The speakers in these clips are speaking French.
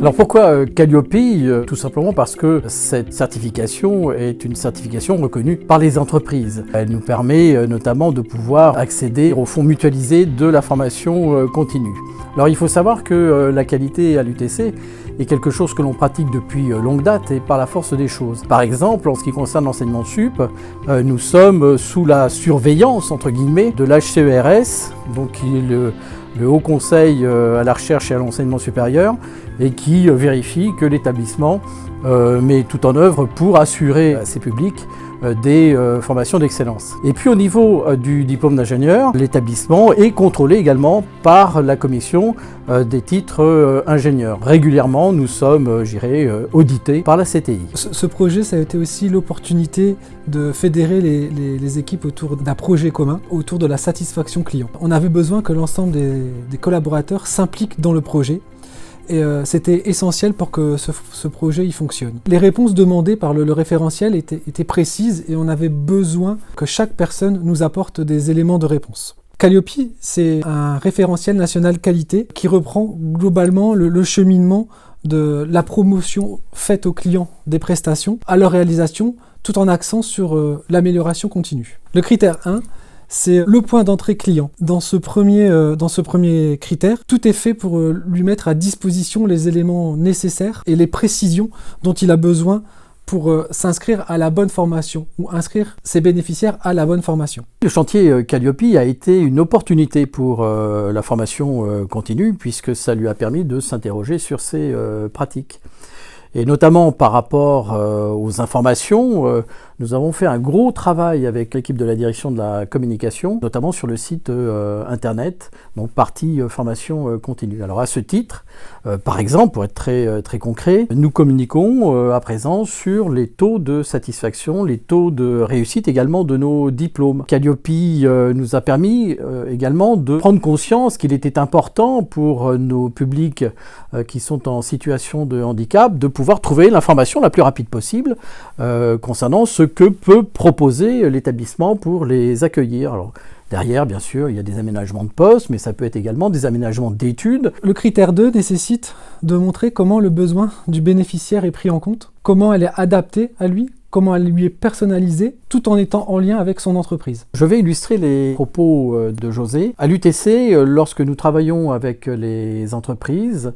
Alors pourquoi Calliope? Tout simplement parce que cette certification est une certification reconnue par les entreprises. Elle nous permet notamment de pouvoir accéder au fonds mutualisé de la formation continue. Alors il faut savoir que la qualité à l'UTC est quelque chose que l'on pratique depuis longue date et par la force des choses. Par exemple, en ce qui concerne l'enseignement sup, nous sommes sous la surveillance, entre guillemets, de l'HCERS, donc qui est le Haut Conseil à la recherche et à l'enseignement supérieur, et qui vérifie que l'établissement met tout en œuvre pour assurer à ses publics des formations d'excellence. Et puis au niveau du diplôme d'ingénieur, l'établissement est contrôlé également par la commission des titres ingénieurs. Régulièrement, nous sommes, audités par la CTI. Ce projet, ça a été aussi l'opportunité de fédérer les équipes autour d'un projet commun, autour de la satisfaction client. On avait besoin que l'ensemble des collaborateurs s'impliquent dans le projet. Et c'était essentiel pour que ce projet y fonctionne. Les réponses demandées par le référentiel étaient précises et on avait besoin que chaque personne nous apporte des éléments de réponse. Calliope, c'est un référentiel national qualité qui reprend globalement le cheminement de la promotion faite aux clients des prestations à leur réalisation, tout en accent sur l'amélioration continue. Le critère 1, c'est le point d'entrée client. Dans ce premier critère, tout est fait pour lui mettre à disposition les éléments nécessaires et les précisions dont il a besoin pour s'inscrire à la bonne formation ou inscrire ses bénéficiaires à la bonne formation. Le chantier Calliope a été une opportunité pour la formation continue puisque ça lui a permis de s'interroger sur ses pratiques. Et notamment par rapport aux informations, nous avons fait un gros travail avec l'équipe de la direction de la communication, notamment sur le site internet, donc partie formation continue. Alors à ce titre, par exemple, pour être très concret, nous communiquons à présent sur les taux de satisfaction, les taux de réussite également de nos diplômes. Calliope nous a permis également de prendre conscience qu'il était important pour nos publics qui sont en situation de handicap de pouvoir trouver l'information la plus rapide possible concernant ce que peut proposer l'établissement pour les accueillir. Alors, derrière, bien sûr, il y a des aménagements de postes, mais ça peut être également des aménagements d'études. Le critère 2 nécessite de montrer comment le besoin du bénéficiaire est pris en compte, comment elle est adaptée à lui, comment elle lui est personnalisée, tout en étant en lien avec son entreprise. Je vais illustrer les propos de José. À l'UTC, lorsque nous travaillons avec les entreprises,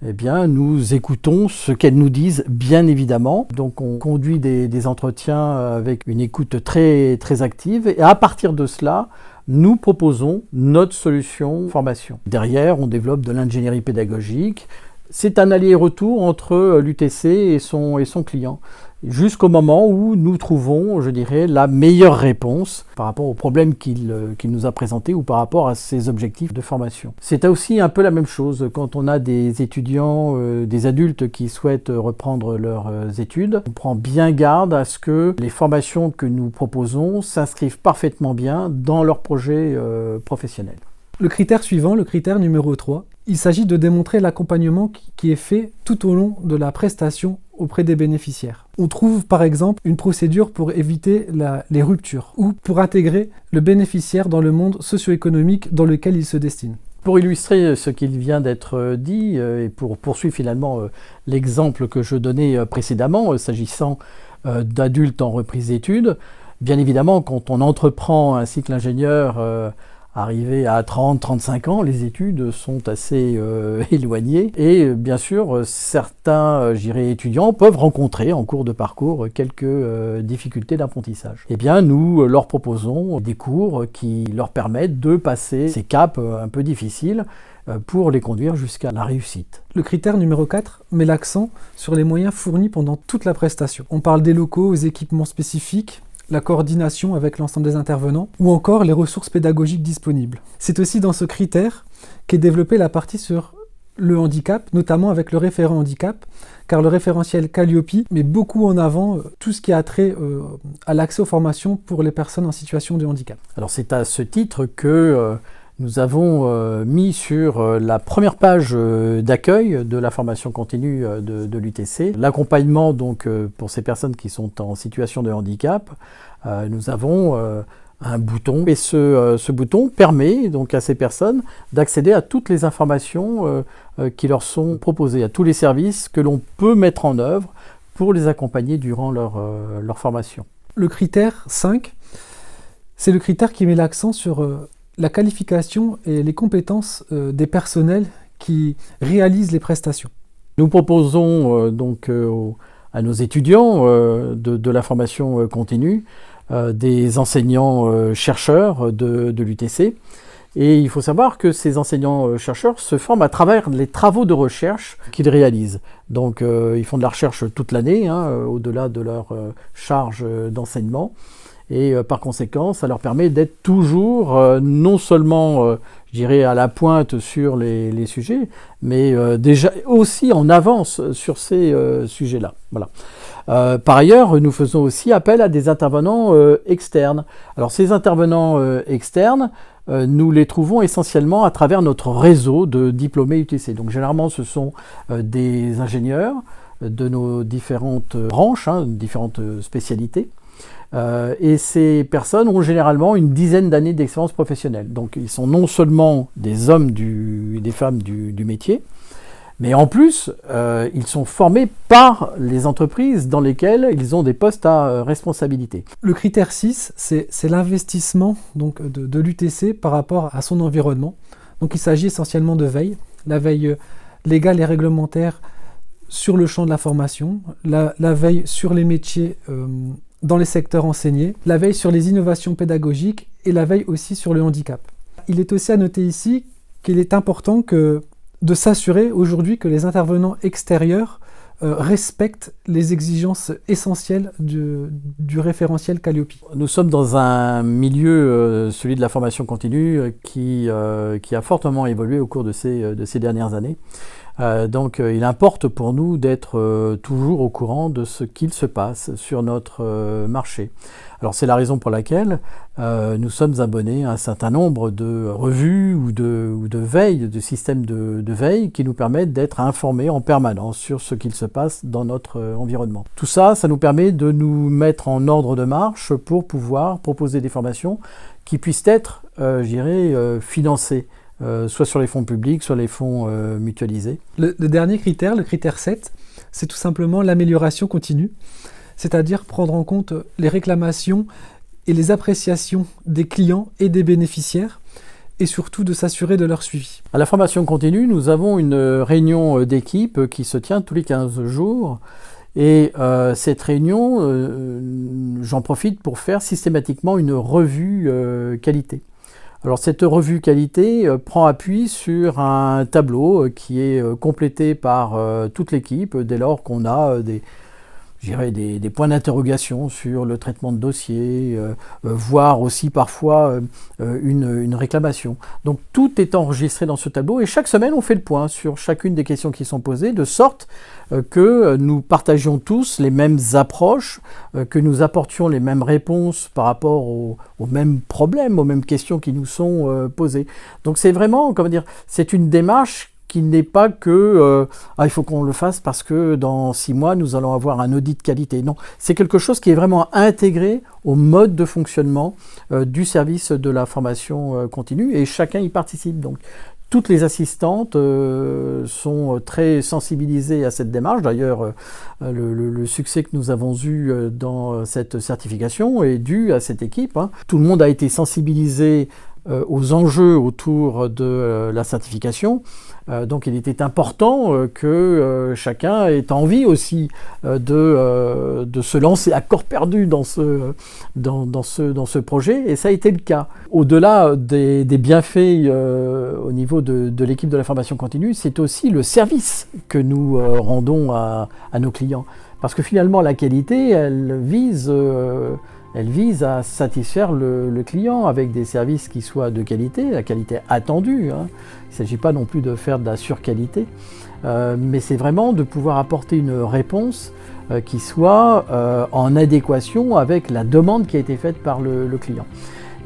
eh bien, nous écoutons ce qu'elles nous disent, bien évidemment. Donc, on conduit des entretiens avec une écoute très active. Et à partir de cela, nous proposons notre solution formation. Derrière, on développe de l'ingénierie pédagogique. C'est un aller-retour entre l'UTC et son client, jusqu'au moment où nous trouvons, la meilleure réponse par rapport au problème qu'il nous a présenté ou par rapport à ses objectifs de formation. C'est aussi un peu la même chose quand on a des étudiants, des adultes qui souhaitent reprendre leurs études. On prend bien garde à ce que les formations que nous proposons s'inscrivent parfaitement bien dans leur projet professionnel. Le critère suivant, le critère numéro 3, il s'agit de démontrer l'accompagnement qui est fait tout au long de la prestation auprès des bénéficiaires. On trouve par exemple une procédure pour éviter les ruptures ou pour intégrer le bénéficiaire dans le monde socio-économique dans lequel il se destine. Pour illustrer ce qu'il vient d'être dit et pour poursuivre finalement l'exemple que je donnais précédemment s'agissant d'adultes en reprise d'études, bien évidemment quand on entreprend un cycle ingénieur arrivé à 30-35 ans, les études sont assez éloignées et bien sûr certains étudiants peuvent rencontrer en cours de parcours quelques difficultés d'apprentissage. Eh bien nous leur proposons des cours qui leur permettent de passer ces caps un peu difficiles pour les conduire jusqu'à la réussite. Le critère numéro 4 met l'accent sur les moyens fournis pendant toute la prestation. On parle des locaux, aux équipements spécifiques, la coordination avec l'ensemble des intervenants, ou encore les ressources pédagogiques disponibles. C'est aussi dans ce critère qu'est développée la partie sur le handicap, notamment avec le référent handicap, car le référentiel Calliope met beaucoup en avant tout ce qui a trait à l'accès aux formations pour les personnes en situation de handicap. Alors c'est à ce titre que nous avons mis sur la première page d'accueil de la formation continue de l'UTC l'accompagnement donc pour ces personnes qui sont en situation de handicap. Nous avons un bouton et ce bouton permet donc à ces personnes d'accéder à toutes les informations qui leur sont proposées, à tous les services que l'on peut mettre en œuvre pour les accompagner durant leur formation. Le critère 5, c'est le critère qui met l'accent sur la qualification et les compétences des personnels qui réalisent les prestations. Nous proposons à nos étudiants de la formation continue des enseignants-chercheurs de l'UTC. Et il faut savoir que ces enseignants-chercheurs se forment à travers les travaux de recherche qu'ils réalisent. Donc ils font de la recherche toute l'année, au-delà de leur charge d'enseignement. Et par conséquent, ça leur permet d'être toujours non seulement, je dirais, à la pointe sur les sujets, mais déjà aussi en avance sur ces sujets-là. Voilà. Par ailleurs, nous faisons aussi appel à des intervenants externes. Alors ces intervenants externes, nous les trouvons essentiellement à travers notre réseau de diplômés UTC. Donc généralement, ce sont des ingénieurs de nos différentes branches, différentes spécialités. Et ces personnes ont généralement une dizaine d'années d'expérience professionnelle. Donc ils sont non seulement des hommes et des femmes du métier, mais en plus, ils sont formés par les entreprises dans lesquelles ils ont des postes à responsabilité. Le critère 6, c'est l'investissement donc, de l'UTC par rapport à son environnement. Donc il s'agit essentiellement de veille, la veille légale et réglementaire sur le champ de la formation, la veille sur les métiers dans les secteurs enseignés, la veille sur les innovations pédagogiques et la veille aussi sur le handicap. Il est aussi à noter ici qu'il est important de s'assurer aujourd'hui que les intervenants extérieurs respectent les exigences essentielles du référentiel Calliope. Nous sommes dans un milieu, celui de la formation continue, qui a fortement évolué au cours de ces dernières années. Donc il importe pour nous d'être toujours au courant de ce qu'il se passe sur notre marché. Alors c'est la raison pour laquelle nous sommes abonnés à un certain nombre de revues ou de veilles, de systèmes de veille qui nous permettent d'être informés en permanence sur ce qu'il se passe dans notre environnement. Tout ça, ça nous permet de nous mettre en ordre de marche pour pouvoir proposer des formations qui puissent être, financées. Soit sur les fonds publics, soit les fonds mutualisés. Le dernier critère, le critère 7, c'est tout simplement l'amélioration continue, c'est-à-dire prendre en compte les réclamations et les appréciations des clients et des bénéficiaires, et surtout de s'assurer de leur suivi. À la formation continue, nous avons une réunion d'équipe qui se tient tous les 15 jours. Et cette réunion, j'en profite pour faire systématiquement une revue qualité. Alors cette revue qualité prend appui sur un tableau qui est complété par toute l'équipe dès lors qu'on a des points d'interrogation sur le traitement de dossier, voire aussi parfois une réclamation. Donc tout est enregistré dans ce tableau et chaque semaine on fait le point sur chacune des questions qui sont posées de sorte que nous partagions tous les mêmes approches, que nous apportions les mêmes réponses par rapport aux mêmes problèmes, aux mêmes questions qui nous sont posées. Donc c'est vraiment, c'est une démarche qui n'est pas que il faut qu'on le fasse parce que dans 6 mois nous allons avoir un audit de qualité. Non, c'est quelque chose qui est vraiment intégré au mode de fonctionnement du service de la formation continue et chacun y participe. Donc toutes les assistantes sont très sensibilisées à cette démarche. D'ailleurs, le succès que nous avons eu dans cette certification est dû à cette équipe. Tout le monde a été sensibilisé aux enjeux autour de la certification. Donc il était important que chacun ait envie aussi de se lancer à corps perdu dans ce projet, et ça a été le cas. Au-delà des bienfaits au niveau de l'équipe de la formation continue, c'est aussi le service que nous rendons à nos clients. Parce que finalement la qualité, elle vise à satisfaire le client avec des services qui soient de qualité, la qualité attendue. Il ne s'agit pas non plus de faire de la surqualité, mais c'est vraiment de pouvoir apporter une réponse qui soit en adéquation avec la demande qui a été faite par le client.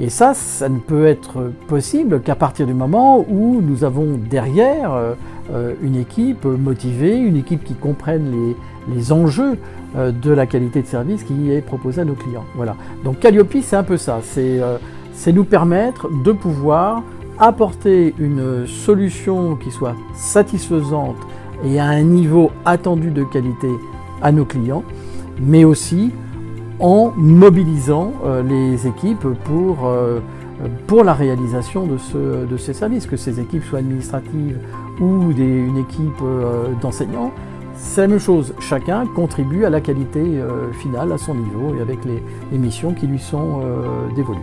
Et ça ne peut être possible qu'à partir du moment où nous avons derrière une équipe motivée, une équipe qui comprenne les enjeux de la qualité de service qui est proposée à nos clients. Voilà. Donc Calliope, c'est un peu ça, c'est nous permettre de pouvoir apporter une solution qui soit satisfaisante et à un niveau attendu de qualité à nos clients, mais aussi en mobilisant les équipes pour la réalisation de ces services, que ces équipes soient administratives ou une équipe d'enseignants. C'est la même chose, chacun contribue à la qualité finale à son niveau et avec les missions qui lui sont dévolues.